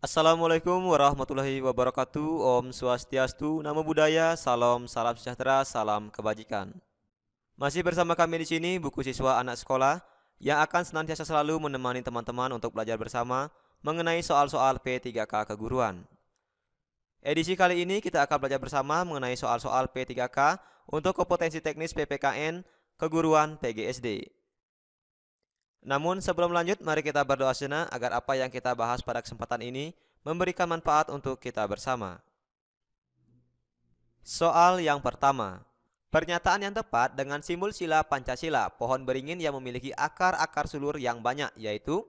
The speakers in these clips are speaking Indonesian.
Assalamualaikum warahmatullahi wabarakatuh. Om Swastiastu, Namo Buddhaya, salam, salam sejahtera, salam kebajikan. Masih bersama kami di sini, buku siswa anak sekolah yang akan senantiasa selalu menemani teman-teman untuk belajar bersama mengenai soal-soal P3K keguruan. Edisi kali ini kita akan belajar bersama mengenai soal-soal P3K untuk kompetensi teknis PPKN keguruan PGSD. Namun sebelum lanjut, mari kita berdoa sejenak agar apa yang kita bahas pada kesempatan ini memberikan manfaat untuk kita bersama. Soal yang pertama. Pernyataan yang tepat dengan simbol sila Pancasila, pohon beringin yang memiliki akar-akar sulur yang banyak, yaitu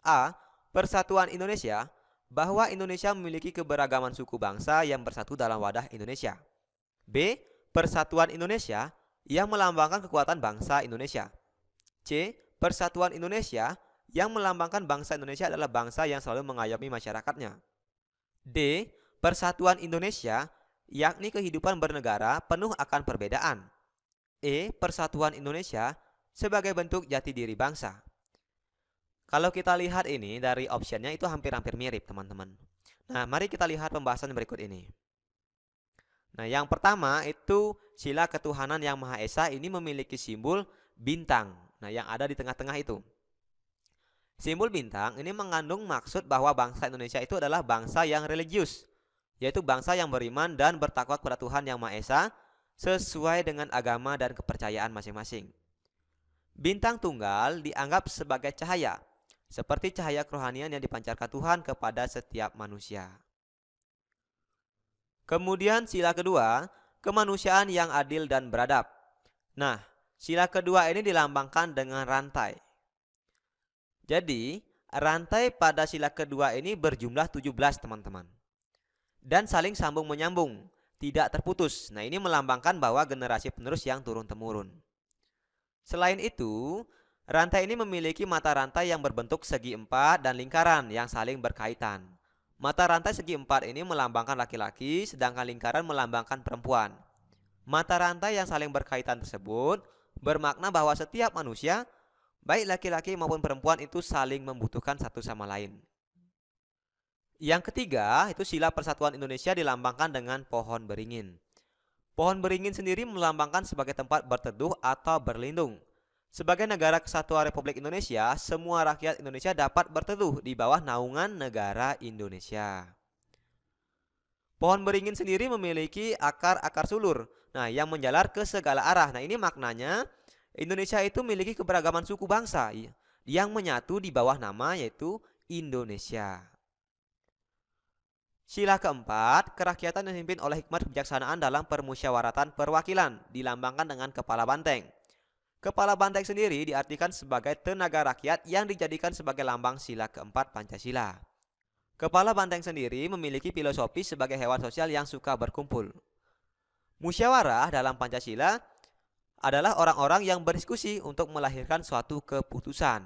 A. Persatuan Indonesia, bahwa Indonesia memiliki keberagaman suku bangsa yang bersatu dalam wadah Indonesia. B. Persatuan Indonesia yang melambangkan kekuatan bangsa Indonesia. C. Persatuan Indonesia yang melambangkan bangsa Indonesia adalah bangsa yang selalu mengayomi masyarakatnya. D. Persatuan Indonesia yakni kehidupan bernegara penuh akan perbedaan. E. Persatuan Indonesia sebagai bentuk jati diri bangsa. Kalau kita lihat ini dari optionnya itu hampir-hampir mirip, teman-teman. Nah, mari kita lihat pembahasan berikut ini. Nah, yang pertama itu sila ketuhanan yang Maha Esa ini memiliki simbol bintang. Nah, yang ada di tengah-tengah itu. Simbol bintang ini mengandung maksud bahwa bangsa Indonesia itu adalah bangsa yang religius, yaitu bangsa yang beriman dan bertakwa kepada Tuhan yang Maha Esa sesuai dengan agama dan kepercayaan masing-masing. Bintang tunggal dianggap sebagai cahaya, seperti cahaya kerohanian yang dipancarkan Tuhan kepada setiap manusia. Kemudian sila kedua, kemanusiaan yang adil dan beradab. Nah, sila kedua ini dilambangkan dengan rantai. Jadi, rantai pada sila kedua ini berjumlah 17, teman-teman. Dan saling sambung menyambung, tidak terputus. Nah, ini melambangkan bahwa generasi penerus yang turun-temurun. Selain itu, rantai ini memiliki mata rantai yang berbentuk segi empat dan lingkaran yang saling berkaitan. Mata rantai segi empat ini melambangkan laki-laki, sedangkan lingkaran melambangkan perempuan. Mata rantai yang saling berkaitan tersebut bermakna bahwa setiap manusia, baik laki-laki maupun perempuan itu saling membutuhkan satu sama lain. Yang ketiga, itu sila persatuan Indonesia dilambangkan dengan pohon beringin. Pohon beringin sendiri melambangkan sebagai tempat berteduh atau berlindung. Sebagai negara kesatuan Republik Indonesia, semua rakyat Indonesia dapat berteduh di bawah naungan negara Indonesia. Pohon beringin sendiri memiliki akar-akar sulur, nah, yang menjalar ke segala arah. Nah, ini maknanya Indonesia itu memiliki keberagaman suku bangsa yang menyatu di bawah nama yaitu Indonesia. Sila keempat, kerakyatan yang dipimpin oleh hikmat kebijaksanaan dalam permusyawaratan perwakilan, dilambangkan dengan kepala banteng. Kepala banteng sendiri diartikan sebagai tenaga rakyat yang dijadikan sebagai lambang sila keempat Pancasila. Kepala banteng sendiri memiliki filosofi sebagai hewan sosial yang suka berkumpul. Musyawarah dalam Pancasila adalah orang-orang yang berdiskusi untuk melahirkan suatu keputusan.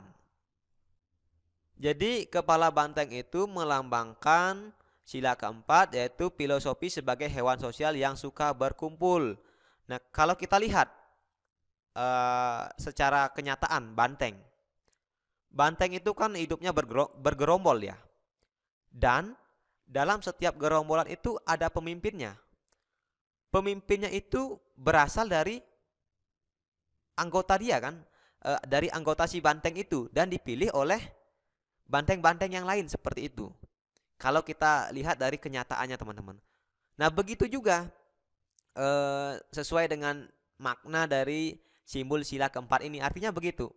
Jadi kepala banteng itu melambangkan sila keempat, yaitu filosofi sebagai hewan sosial yang suka berkumpul. Nah, kalau kita lihat secara kenyataan banteng itu kan hidupnya bergerombol ya. Dan dalam setiap gerombolan itu ada pemimpinnya. Pemimpinnya itu berasal dari anggota dia kan, dari anggota si banteng itu dan dipilih oleh banteng-banteng yang lain seperti itu. Kalau kita lihat dari kenyataannya, teman-teman. Nah, begitu juga sesuai dengan makna dari simbol sila keempat ini. Artinya begitu.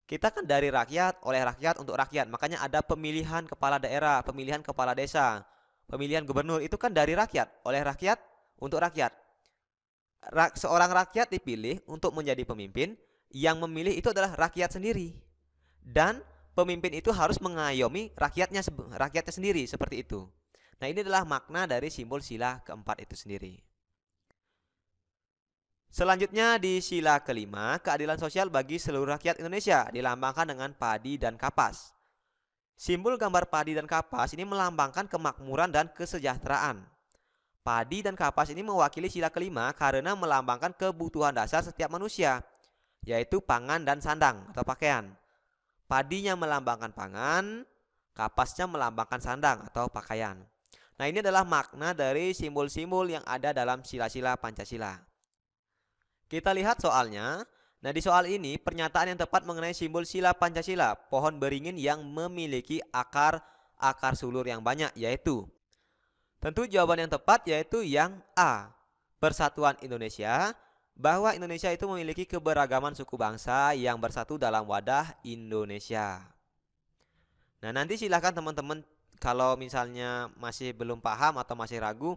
Kita kan dari rakyat, oleh rakyat, untuk rakyat. Makanya ada pemilihan kepala daerah, pemilihan kepala desa, pemilihan gubernur. Itu kan dari rakyat, oleh rakyat, untuk rakyat. Seorang rakyat dipilih untuk menjadi pemimpin, yang memilih itu adalah rakyat sendiri. Dan pemimpin itu harus mengayomi rakyatnya sendiri, seperti itu. Nah, ini adalah makna dari simbol sila keempat itu sendiri. Selanjutnya di sila kelima, keadilan sosial bagi seluruh rakyat Indonesia, dilambangkan dengan padi dan kapas. Simbol gambar padi dan kapas ini melambangkan kemakmuran dan kesejahteraan. Padi dan kapas ini mewakili sila kelima karena melambangkan kebutuhan dasar setiap manusia, yaitu pangan dan sandang atau pakaian. Padinya melambangkan pangan, Kapasnya melambangkan sandang atau pakaian. Nah, ini adalah makna dari simbol-simbol yang ada dalam sila-sila Pancasila. Kita lihat soalnya. Nah, di soal ini pernyataan yang tepat mengenai simbol sila Pancasila, pohon beringin yang memiliki akar sulur yang banyak, yaitu tentu jawaban yang tepat yaitu yang A. Persatuan Indonesia, bahwa Indonesia itu memiliki keberagaman suku bangsa yang bersatu dalam wadah Indonesia. Nah, nanti silahkan teman-teman kalau misalnya masih belum paham atau masih ragu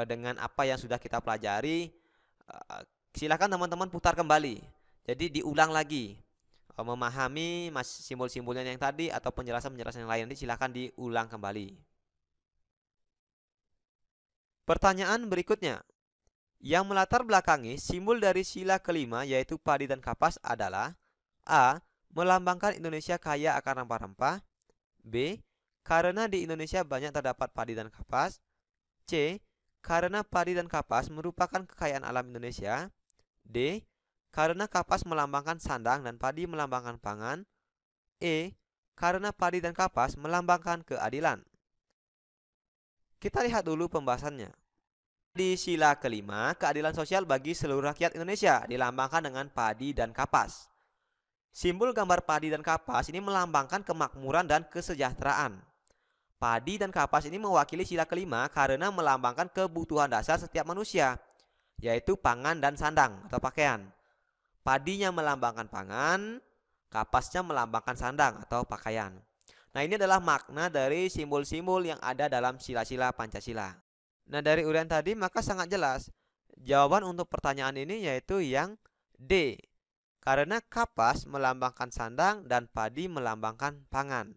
dengan apa yang sudah kita pelajari, silahkan teman-teman putar kembali. Jadi diulang lagi memahami simbol-simbolnya yang tadi atau penjelasan-penjelasan yang lain, nanti silahkan diulang kembali. Pertanyaan berikutnya, yang melatar belakangi simbol dari sila kelima yaitu padi dan kapas adalah A. Melambangkan Indonesia kaya akan rempah-rempah. B. Karena di Indonesia banyak terdapat padi dan kapas. C. Karena padi dan kapas merupakan kekayaan alam Indonesia. D. Karena kapas melambangkan sandang dan padi melambangkan pangan. E. Karena padi dan kapas melambangkan keadilan. Kita lihat dulu pembahasannya. Di sila kelima, keadilan sosial bagi seluruh rakyat Indonesia dilambangkan dengan padi dan kapas. Simbol gambar padi dan kapas ini melambangkan kemakmuran dan kesejahteraan. Padi dan kapas ini mewakili sila kelima karena melambangkan kebutuhan dasar setiap manusia, yaitu pangan dan sandang atau pakaian. Padinya melambangkan pangan, kapasnya melambangkan sandang atau pakaian. Nah, ini adalah makna dari simbol-simbol yang ada dalam sila-sila Pancasila. Nah, dari uraian tadi maka sangat jelas. Jawaban untuk pertanyaan ini yaitu yang D. Karena kapas melambangkan sandang dan padi melambangkan pangan.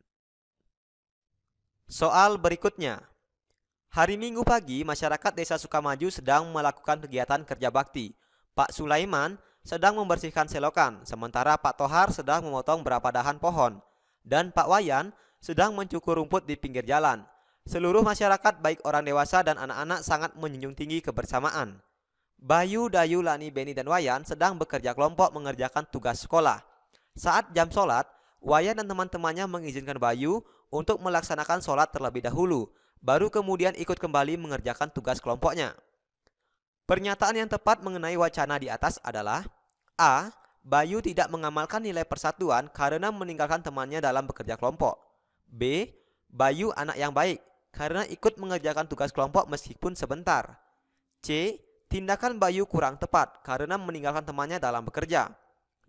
Soal berikutnya. Hari Minggu pagi, masyarakat Desa Sukamaju sedang melakukan kegiatan kerja bakti. Pak Sulaiman sedang membersihkan selokan, sementara Pak Tohar sedang memotong beberapa dahan pohon, dan Pak Wayan sedang mencukur rumput di pinggir jalan. Seluruh masyarakat, baik orang dewasa dan anak-anak, sangat menjunjung tinggi kebersamaan. Bayu, Dayu, Lani, Beni, dan Wayan sedang bekerja kelompok mengerjakan tugas sekolah. Saat jam sholat, Wayan dan teman-temannya mengizinkan Bayu untuk melaksanakan sholat terlebih dahulu, baru kemudian ikut kembali mengerjakan tugas kelompoknya. Pernyataan yang tepat mengenai wacana di atas adalah A. Bayu tidak mengamalkan nilai persatuan karena meninggalkan temannya dalam bekerja kelompok. B. Bayu anak yang baik karena ikut mengerjakan tugas kelompok meskipun sebentar. C. Tindakan Bayu kurang tepat karena meninggalkan temannya dalam bekerja.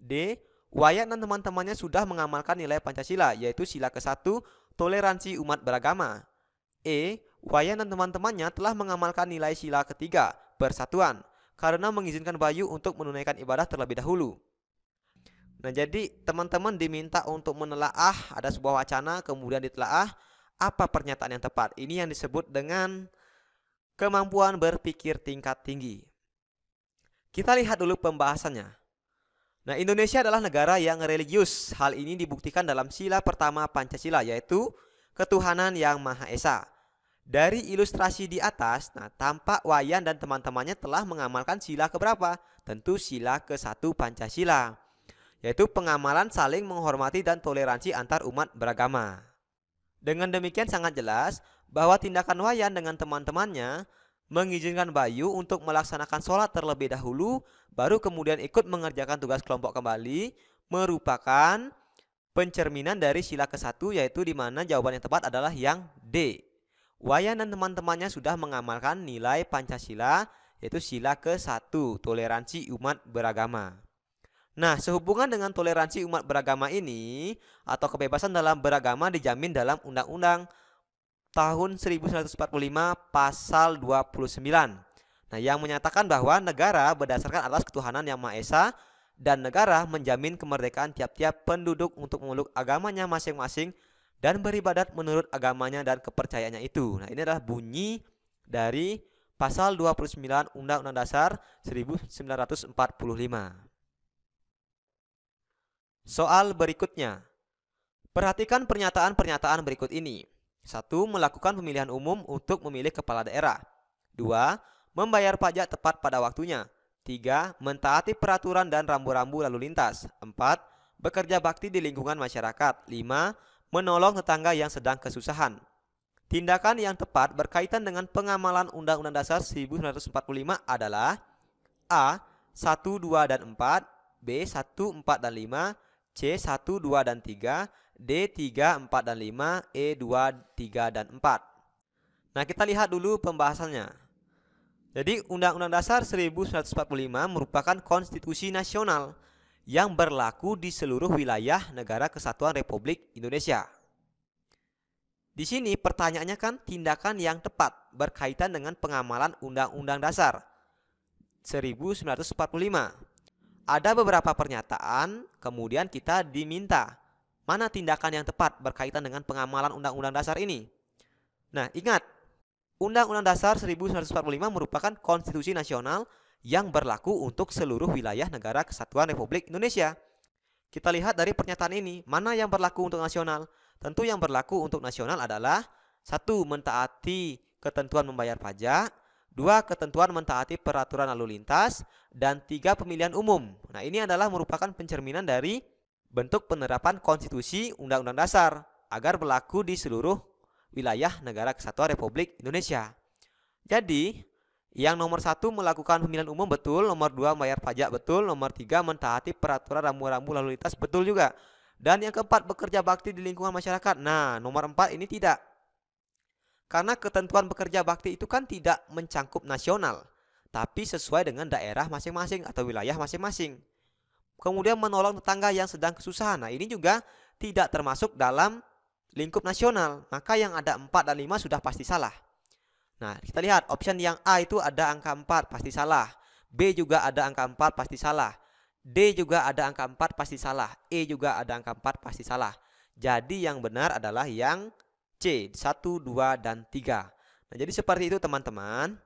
D. Wayan dan teman-temannya sudah mengamalkan nilai Pancasila, yaitu sila ke-1, toleransi umat beragama. E. Wayan dan teman-temannya telah mengamalkan nilai sila ke-3, persatuan, karena mengizinkan Bayu untuk menunaikan ibadah terlebih dahulu. Nah, jadi teman-teman diminta untuk menelaah, ada sebuah wacana, kemudian ditelaah apa pernyataan yang tepat. Ini yang disebut dengan kemampuan berpikir tingkat tinggi. Kita lihat dulu pembahasannya. Nah, Indonesia adalah negara yang religius. Hal ini dibuktikan dalam sila pertama Pancasila, yaitu ketuhanan yang Maha Esa. Dari ilustrasi di atas, tampak Wayan dan teman-temannya telah mengamalkan sila keberapa? Tentu sila ke-1 Pancasila, yaitu pengamalan saling menghormati dan toleransi antar umat beragama. Dengan demikian sangat jelas bahwa tindakan Wayan dengan teman-temannya mengizinkan Bayu untuk melaksanakan sholat terlebih dahulu, baru kemudian ikut mengerjakan tugas kelompok kembali, merupakan pencerminan dari sila ke-1, yaitu di mana jawaban yang tepat adalah yang D. Wayan dan teman-temannya sudah mengamalkan nilai Pancasila, yaitu sila ke-1, toleransi umat beragama. Nah, sehubungan dengan toleransi umat beragama ini atau kebebasan dalam beragama dijamin dalam Undang-Undang tahun 1945 pasal 29. Nah, yang menyatakan bahwa negara berdasarkan atas ketuhanan yang Maha Esa dan negara menjamin kemerdekaan tiap-tiap penduduk untuk memeluk agamanya masing-masing dan beribadat menurut agamanya dan kepercayaannya itu. Nah, ini adalah bunyi dari pasal 29 Undang-Undang Dasar 1945. Soal berikutnya. Perhatikan pernyataan-pernyataan berikut ini. 1. Melakukan pemilihan umum untuk memilih kepala daerah. 2. Membayar pajak tepat pada waktunya. 3. Mentaati peraturan dan rambu-rambu lalu lintas. 4. Bekerja bakti di lingkungan masyarakat. 5. menolong tetangga yang sedang kesusahan. Tindakan yang tepat berkaitan dengan pengamalan Undang-Undang Dasar 1945 adalah A. 1, 2, dan 4, B. 1, 4, dan 5, C. 1, 2, dan 3, D. 3, 4, dan 5, E. 2, 3, dan 4. Nah, kita lihat dulu pembahasannya. Jadi, Undang-Undang Dasar 1945 merupakan konstitusi nasional yang berlaku di seluruh wilayah Negara Kesatuan Republik Indonesia. Di sini pertanyaannya kan tindakan yang tepat berkaitan dengan pengamalan Undang-Undang Dasar 1945. Ada beberapa pernyataan, kemudian kita diminta mana tindakan yang tepat berkaitan dengan pengamalan Undang-Undang Dasar ini. Nah, ingat, Undang-Undang Dasar 1945 merupakan konstitusi nasional yang berlaku untuk seluruh wilayah Negara Kesatuan Republik Indonesia. Kita lihat dari pernyataan ini, mana yang berlaku untuk nasional? Tentu yang berlaku untuk nasional adalah 1. Mentaati ketentuan membayar pajak, 2. Ketentuan mentaati peraturan lalu lintas, dan 3. Pemilihan umum. Nah, ini adalah merupakan pencerminan dari bentuk penerapan konstitusi Undang-Undang Dasar agar berlaku di seluruh wilayah Negara Kesatuan Republik Indonesia. Jadi, yang nomor 1 melakukan pemilihan umum betul, nomor 2 membayar pajak betul, nomor 3 mentaati peraturan rambu-rambu lalu lintas betul juga. Dan yang keempat, bekerja bakti di lingkungan masyarakat. Nah, nomor 4 ini tidak. Karena ketentuan bekerja bakti itu kan tidak mencangkup nasional, tapi sesuai dengan daerah masing-masing atau wilayah masing-masing. Kemudian menolong tetangga yang sedang kesusahan. Nah, ini juga tidak termasuk dalam lingkup nasional. Maka yang ada 4 dan 5 sudah pasti salah. Nah, kita lihat option yang A itu ada angka 4 pasti salah. B juga ada angka 4 pasti salah. D juga ada angka 4 pasti salah. E juga ada angka 4 pasti salah. Jadi yang benar adalah yang C, 1, 2, dan 3. Nah, jadi seperti itu teman-teman.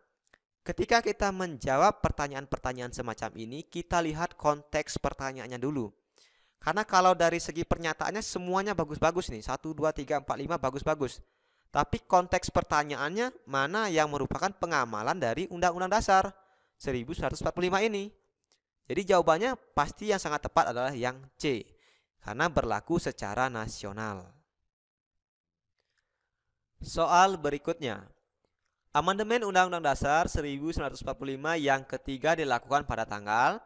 Ketika kita menjawab pertanyaan-pertanyaan semacam ini, kita lihat konteks pertanyaannya dulu. Karena kalau dari segi pernyataannya semuanya bagus-bagus nih. 1, 2, 3, 4, 5 bagus-bagus. Tapi konteks pertanyaannya mana yang merupakan pengamalan dari Undang-Undang Dasar 1945 ini. Jadi jawabannya pasti yang sangat tepat adalah yang C, karena berlaku secara nasional. Soal berikutnya. Amandemen Undang-Undang Dasar 1945 yang ketiga dilakukan pada tanggal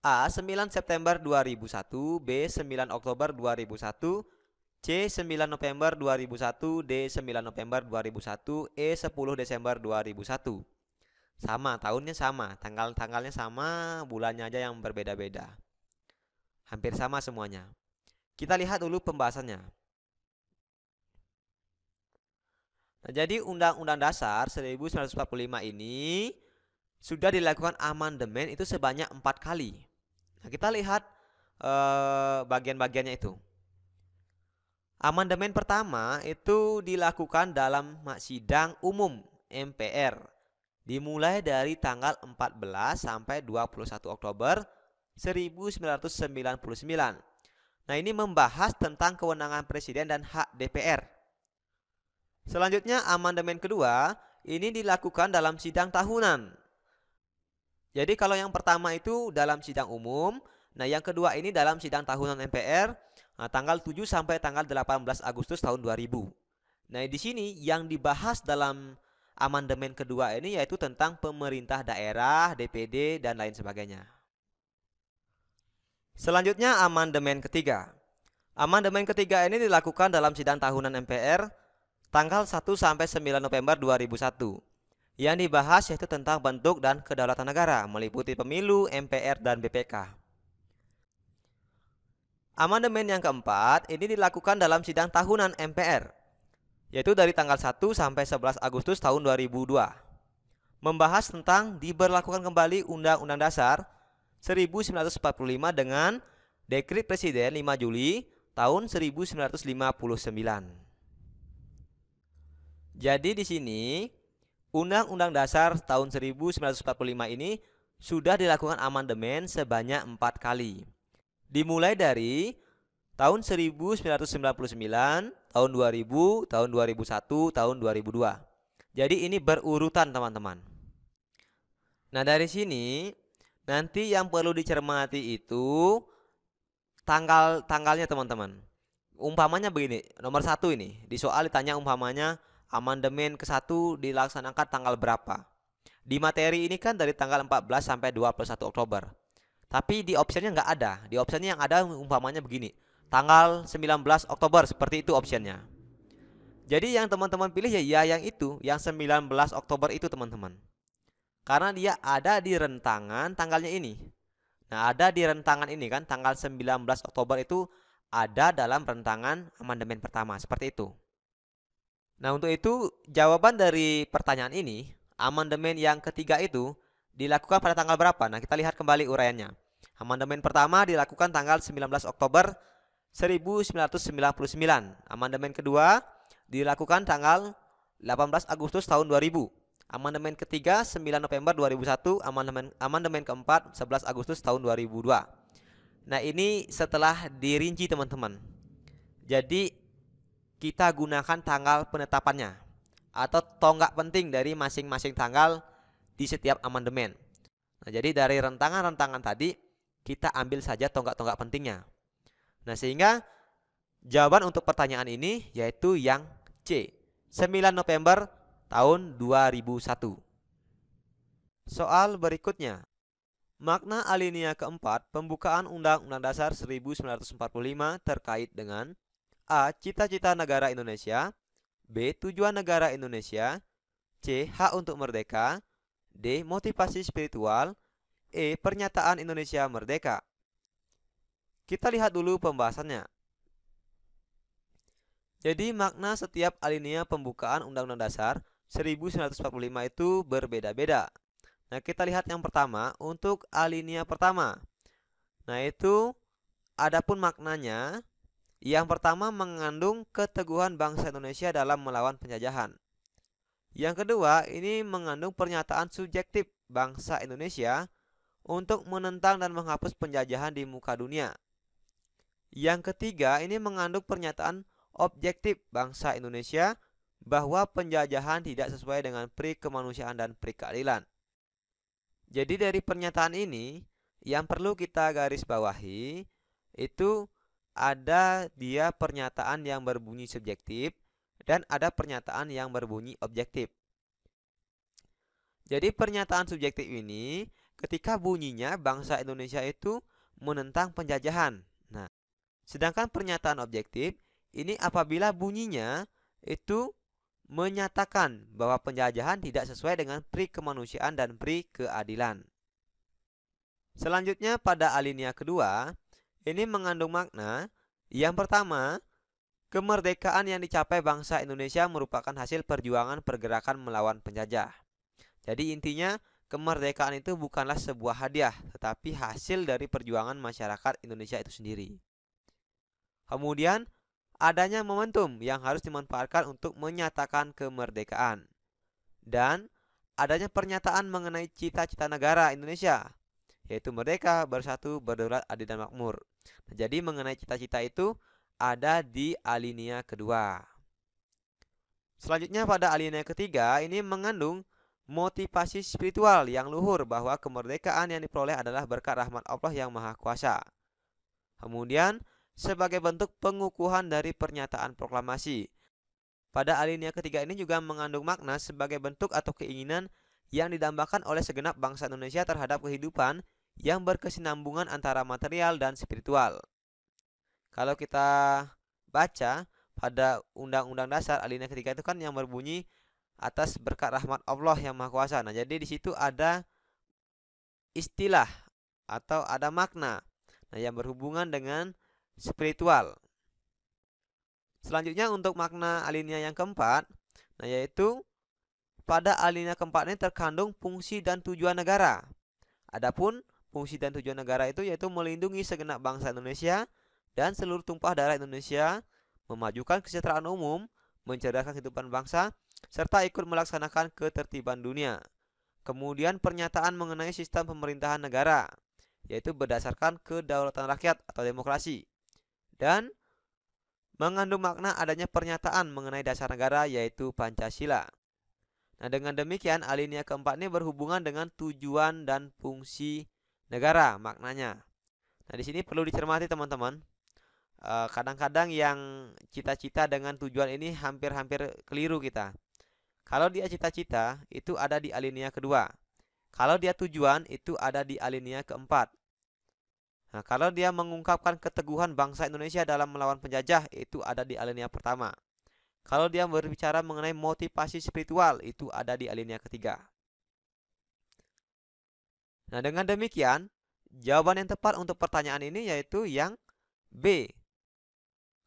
A. 9 September 2001, B. 9 Oktober 2001, C. 9 November 2001, D. 9 November 2001, E. 10 Desember 2001. Sama, tahunnya sama, tanggal-tanggalnya sama, bulannya aja yang berbeda-beda. Hampir sama semuanya. Kita lihat dulu pembahasannya. Nah, jadi Undang-Undang Dasar 1945 ini sudah dilakukan amandemen itu sebanyak 4 kali. Nah, kita lihat bagian-bagiannya itu. Amandemen pertama itu dilakukan dalam sidang umum MPR. Dimulai dari tanggal 14 sampai 21 Oktober 1999. Nah, ini membahas tentang kewenangan presiden dan hak DPR. Selanjutnya, amandemen kedua ini dilakukan dalam sidang tahunan. Jadi kalau yang pertama itu dalam sidang umum, nah yang kedua ini dalam sidang tahunan MPR, tanggal 7 sampai tanggal 18 Agustus tahun 2000. Nah, di sini yang dibahas dalam amandemen kedua ini yaitu tentang pemerintah daerah, DPD, dan lain sebagainya. Selanjutnya amandemen ketiga. Amandemen ketiga ini dilakukan dalam sidang tahunan MPR tanggal 1 sampai 9 November 2001. Yang dibahas yaitu tentang bentuk dan kedaulatan negara, meliputi pemilu, MPR, dan BPK. Amandemen yang keempat ini dilakukan dalam sidang tahunan MPR, yaitu dari tanggal 1 sampai 11 Agustus tahun 2002. Membahas tentang diberlakukan kembali Undang-Undang Dasar 1945 dengan Dekret Presiden 5 Juli tahun 1959. Jadi di sini Undang-Undang Dasar tahun 1945 ini sudah dilakukan amandemen sebanyak 4 kali. Dimulai dari tahun 1999, tahun 2000, tahun 2001, tahun 2002. Jadi ini berurutan teman-teman. Nah, dari sini nanti yang perlu dicermati itu tanggalnya teman-teman. Umpamanya begini, nomor 1 ini di soal ditanya umpamanya amandemen ke-1 dilaksanakan tanggal berapa. Di materi ini kan dari tanggal 14 sampai 21 Oktober. Tapi di optionnya nggak ada. Di optionnya yang ada umpamanya begini, tanggal 19 Oktober, seperti itu optionnya. Jadi yang teman-teman pilih ya yang itu, yang 19 Oktober itu teman-teman. Karena dia ada di rentangan tanggalnya ini. Nah, ada di rentangan ini kan, tanggal 19 Oktober itu ada dalam rentangan amandemen pertama, seperti itu. Nah, untuk itu jawaban dari pertanyaan ini, amandemen yang ketiga itu dilakukan pada tanggal berapa? Nah, kita lihat kembali uraiannya. Amandemen pertama dilakukan tanggal 19 Oktober 1999. Amandemen kedua dilakukan tanggal 18 Agustus tahun 2000. Amandemen ketiga 9 November 2001, amandemen keempat 11 Agustus tahun 2002. Nah, ini setelah dirinci teman-teman. Jadi kita gunakan tanggal penetapannya atau tonggak penting dari masing-masing tanggal di setiap amandemen. Nah, jadi dari rentangan-rentangan tadi kita ambil saja tonggak-tonggak pentingnya. Nah, sehingga jawaban untuk pertanyaan ini yaitu yang C, 9 November tahun 2001. Soal berikutnya. Makna alinea keempat pembukaan Undang-Undang Dasar 1945 terkait dengan A. Cita-cita negara Indonesia, B. Tujuan negara Indonesia, C. Hak untuk merdeka, D. Motivasi spiritual, E. Pernyataan Indonesia merdeka. Kita lihat dulu pembahasannya. Jadi makna setiap alinea pembukaan Undang-Undang Dasar 1945 itu berbeda-beda. Nah, kita lihat yang pertama untuk alinea pertama. Nah, itu adapun maknanya, yang pertama mengandung keteguhan bangsa Indonesia dalam melawan penjajahan. Yang kedua, ini mengandung pernyataan subjektif bangsa Indonesia untuk menentang dan menghapus penjajahan di muka dunia. Yang ketiga, ini mengandung pernyataan objektif bangsa Indonesia bahwa penjajahan tidak sesuai dengan pri kemanusiaan dan pri keadilan. Jadi dari pernyataan ini yang perlu kita garis bawahi itu ada dia pernyataan yang berbunyi subjektif dan ada pernyataan yang berbunyi objektif. Jadi pernyataan subjektif ini ketika bunyinya bangsa Indonesia itu menentang penjajahan. Nah, sedangkan pernyataan objektif ini apabila bunyinya itu menyatakan bahwa penjajahan tidak sesuai dengan pri kemanusiaan dan pri keadilan. Selanjutnya pada alinea kedua, ini mengandung makna yang pertama, kemerdekaan yang dicapai bangsa Indonesia merupakan hasil perjuangan pergerakan melawan penjajah. Jadi intinya kemerdekaan itu bukanlah sebuah hadiah, tetapi hasil dari perjuangan masyarakat Indonesia itu sendiri. Kemudian adanya momentum yang harus dimanfaatkan untuk menyatakan kemerdekaan. Dan adanya pernyataan mengenai cita-cita negara Indonesia, yaitu merdeka, bersatu, berdaulat, adil, dan makmur. Nah, jadi mengenai cita-cita itu ada di alinea kedua. Selanjutnya pada alinea ketiga, ini mengandung motivasi spiritual yang luhur bahwa kemerdekaan yang diperoleh adalah berkat rahmat Allah yang Maha Kuasa. Kemudian sebagai bentuk pengukuhan dari pernyataan proklamasi. Pada alinea ketiga ini juga mengandung makna sebagai bentuk atau keinginan yang didambakan oleh segenap bangsa Indonesia terhadap kehidupan yang berkesinambungan antara material dan spiritual. Kalau kita baca pada Undang-Undang Dasar alinea ketiga itu kan yang berbunyi atas berkat rahmat Allah yang Maha Kuasa. Nah, jadi di situ ada istilah atau ada makna yang berhubungan dengan spiritual. Selanjutnya untuk makna alinea yang keempat, yaitu pada alinea keempat ini terkandung fungsi dan tujuan negara. Adapun fungsi dan tujuan negara itu yaitu melindungi segenap bangsa Indonesia dan seluruh tumpah darah Indonesia, memajukan kesejahteraan umum, mencerdaskan kehidupan bangsa, serta ikut melaksanakan ketertiban dunia. Kemudian pernyataan mengenai sistem pemerintahan negara, yaitu berdasarkan kedaulatan rakyat atau demokrasi. Dan mengandung makna adanya pernyataan mengenai dasar negara yaitu Pancasila. Nah, dengan demikian alinea keempat ini berhubungan dengan tujuan dan fungsi negara maknanya. Nah, di sini perlu dicermati teman-teman. kadang-kadang yang cita-cita dengan tujuan ini hampir-hampir keliru kita. Kalau dia cita-cita itu ada di alinea kedua. Kalau dia tujuan itu ada di alinea keempat. Nah, kalau dia mengungkapkan keteguhan bangsa Indonesia dalam melawan penjajah itu ada di alinea pertama. Kalau dia berbicara mengenai motivasi spiritual itu ada di alinea ketiga. Nah, dengan demikian, jawaban yang tepat untuk pertanyaan ini yaitu yang B.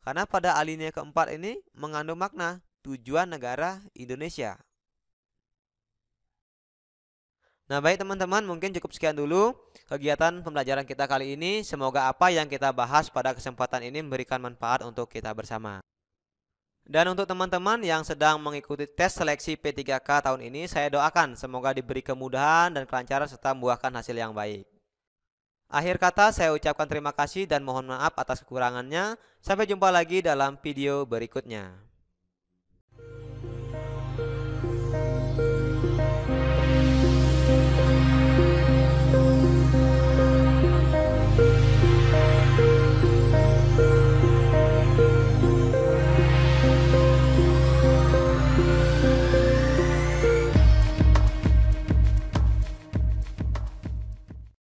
Karena pada alinea keempat ini mengandung makna tujuan negara Indonesia. Nah, baik teman-teman, mungkin cukup sekian dulu kegiatan pembelajaran kita kali ini. Semoga apa yang kita bahas pada kesempatan ini memberikan manfaat untuk kita bersama. Dan untuk teman-teman yang sedang mengikuti tes seleksi P3K tahun ini, saya doakan semoga diberi kemudahan dan kelancaran serta membuahkan hasil yang baik. Akhir kata, saya ucapkan terima kasih dan mohon maaf atas kekurangannya. Sampai jumpa lagi dalam video berikutnya.